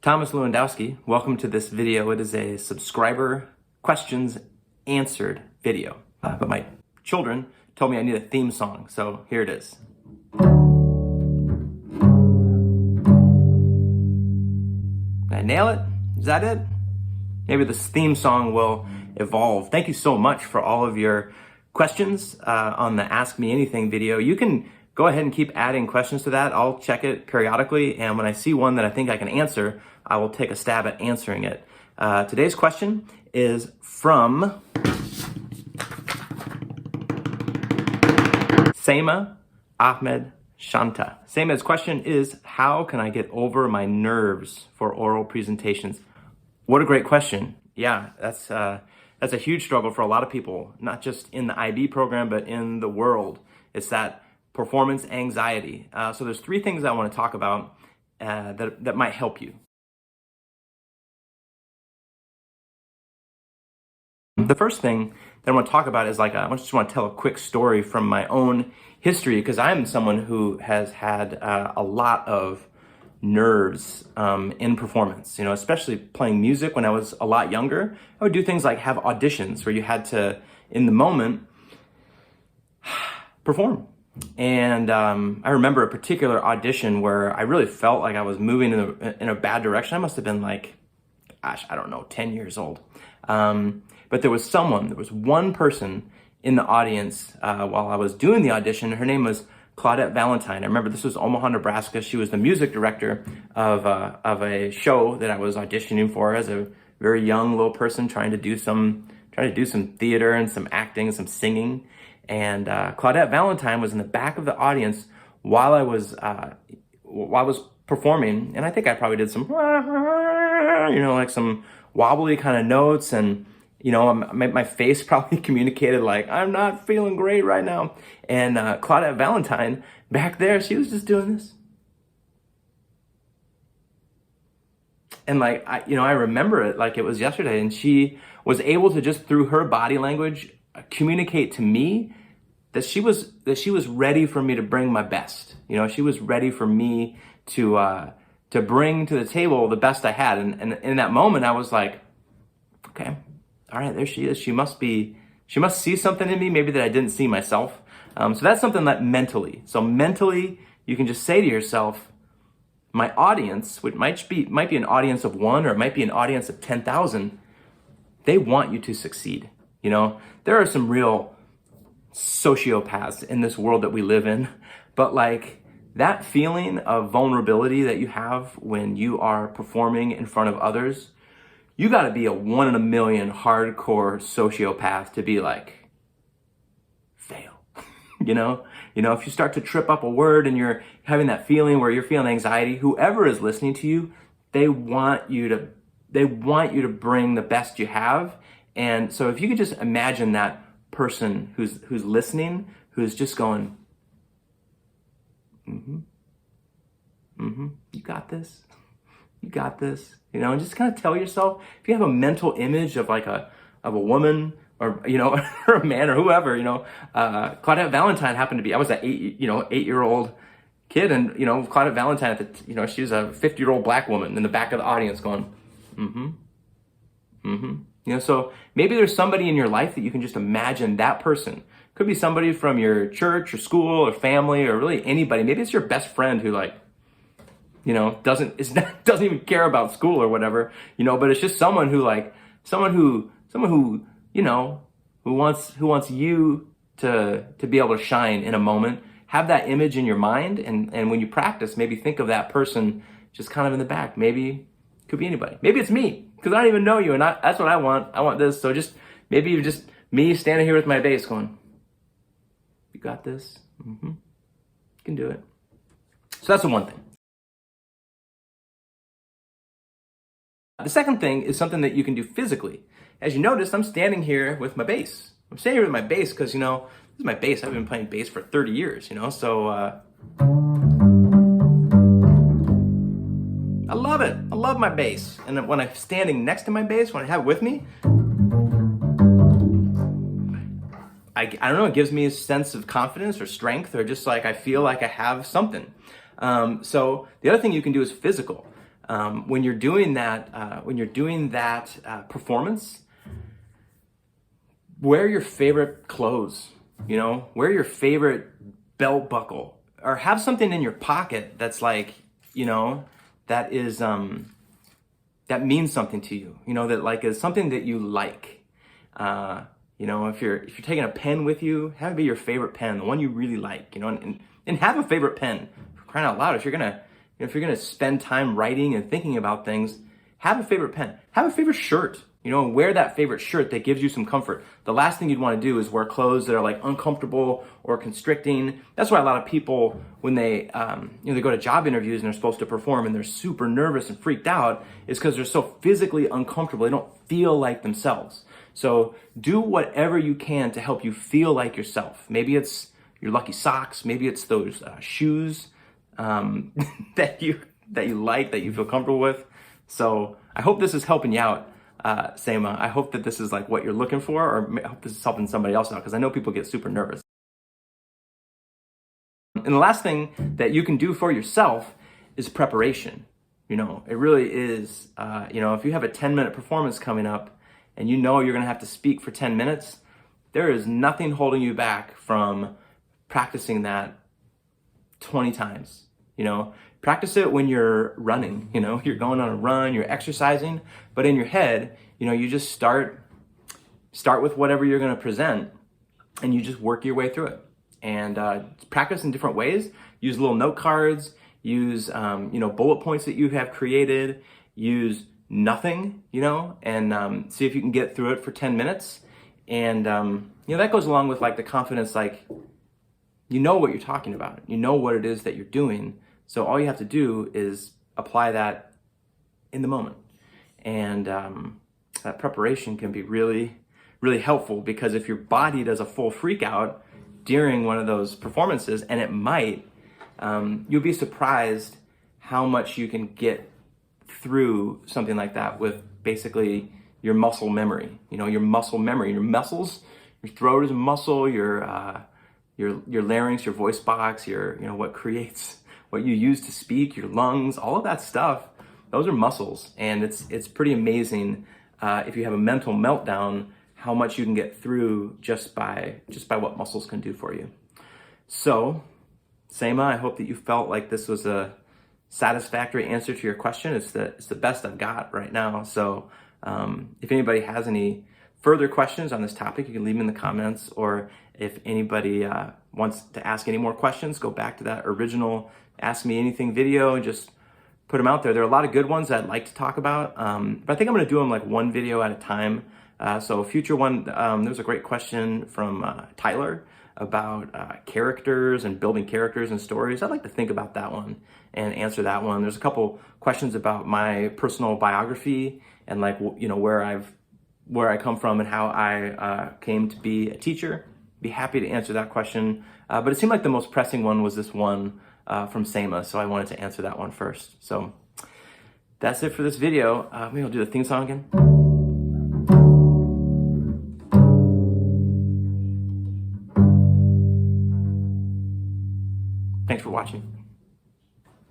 Thomas Lewandowski, welcome to this video. It is a subscriber questions answered video. But my children told me I need a theme song, so here it is. Did I nail it? Is that it? Maybe this theme song will evolve. Thank you so much for all of your questions on the Ask Me Anything video. You can go ahead and keep adding questions to that. I'll check it periodically, and when I see one that I think I can answer, I will take a stab at answering it. Today's question is from Sayma Ahmed Shanta. Sayma's question is, how can I get over my nerves for oral presentations? What a great question. Yeah, that's a huge struggle for a lot of people, not just in the IB program, but in the world. It's that performance anxiety. So there's three things I want to talk about that might help you. The first thing that I want to talk about is I just want to tell a quick story from my own history, because I'm someone who has had a lot of nerves in performance, especially playing music. When I was a lot younger, I would do things like have auditions where you had to, in the moment, perform. And I remember a particular audition where I really felt like I was moving in a bad direction. I must have been 10 years old. But there was one person in the audience while I was doing the audition. Her name was Claudette Valentine. I remember this was Omaha, Nebraska. She was the music director of a show that I was auditioning for as a very young little person trying to do some theater and some acting and some singing. And Claudette Valentine was in the back of the audience while I was performing, and I think I probably did some some wobbly kind of notes, and my face probably communicated I'm not feeling great right now. And Claudette Valentine back there, she was just doing this. And I remember it like it was yesterday, and she was able to just through her body language communicate to me that she was ready for me to bring my best. She was ready for me to bring to the table the best I had. And in that moment, I was like, okay, all right, there she is. She must see something in me maybe that I didn't see myself. So that's something that mentally you can just say to yourself, my audience, which might be an audience of one, or it might be an audience of 10,000, they want you to succeed. There are some real sociopaths in this world that we live in, but that feeling of vulnerability that you have when you are performing in front of others, you got to be a 1 in a million hardcore sociopath to be fail. If you start to trip up a word and you're having that feeling where you're feeling anxiety, whoever is listening to you, they want you to bring the best you have. And so if you could just imagine that person who's listening, who's just going, you got this, and just kind of tell yourself, if you have a mental image of a woman or or a man or whoever, Claudette Valentine happened to be, I was an 8-year-old kid, and Claudette Valentine she was a 50-year-old black woman in the back of the audience going, so maybe there's somebody in your life that you can just imagine that person. Could be somebody from your church or school or family, or really anybody. Maybe it's your best friend who doesn't even care about school or whatever, but it's just someone who wants you to be able to shine in a moment. Have that image in your mind, and when you practice, maybe think of that person just kind of in the back. Maybe it could be anybody. Maybe it's me, because I don't even know you, and that's what I want. I want this. So maybe you're just me standing here with my bass going, you got this. You can do it. So that's the one thing. The second thing is something that you can do physically. As you noticed, I'm standing here with my bass. I'm standing here with my bass because, this is my bass. I've been playing bass for 30 years, so I love it. I love my bass. And when I'm standing next to my bass, when I have it with me, I don't know, it gives me a sense of confidence or strength, or just I feel like I have something. So the other thing you can do is physical. when you're doing that, performance, wear your favorite clothes, wear your favorite belt buckle, or have something in your pocket that's like, that is, that means something to you, that like is something that you like. If you're taking a pen with you, have it be your favorite pen, the one you really like, and have a favorite pen. For crying out loud, if you're gonna spend time writing and thinking about things, have a favorite pen. Have a favorite shirt, and wear that favorite shirt that gives you some comfort. The last thing you'd want to do is wear clothes that are like uncomfortable or constricting. That's why a lot of people, when they they go to job interviews and they're supposed to perform and they're super nervous and freaked out, is because they're so physically uncomfortable. They don't feel like themselves. So do whatever you can to help you feel like yourself. Maybe it's your lucky socks. Maybe it's those shoes that you like, that you feel comfortable with. So I hope this is helping you out, Sayma. I hope that this is like what you're looking for, or I hope this is helping somebody else out, because I know people get super nervous. And the last thing that you can do for yourself is preparation. It really is, if you have a 10-minute performance coming up and you're going to have to speak for 10 minutes, there is nothing holding you back from practicing that 20 times. Practice it when you're running, you're going on a run, you're exercising, but in your head, you just start with whatever you're going to present, and you just work your way through it. And practice in different ways. Use little note cards, use, bullet points that you have created, use nothing, and see if you can get through it for 10 minutes. And, that goes along with like the confidence, like, what you're talking about, what it is that you're doing. So all you have to do is apply that in the moment. And that preparation can be really, really helpful, because if your body does a full freak out during one of those performances, and it might, you'll be surprised how much you can get through something like that with basically your muscle memory. Your muscle memory, your muscles, your throat is a muscle, your larynx, your voice box, what you use to speak, your lungs, all of that stuff, those are muscles. And it's pretty amazing if you have a mental meltdown, how much you can get through just by what muscles can do for you. So, Sayma, I hope that you felt like this was a satisfactory answer to your question. It's the best I've got right now. So if anybody has any further questions on this topic, you can leave them in the comments, or if anybody wants to ask any more questions, go back to that original Ask Me Anything video and just put them out there. There are a lot of good ones that I'd like to talk about, but I think I'm going to do them like one video at a time. So a future one, there was a great question from Tyler about characters and building characters and stories. I'd like to think about that one and answer that one. There's a couple questions about my personal biography and like, where I come from and how I came to be a teacher. Be happy to answer that question. But it seemed like the most pressing one was this one from Sayma, so I wanted to answer that one first. So that's it for this video. Maybe I'll do the theme song again. Thanks for watching.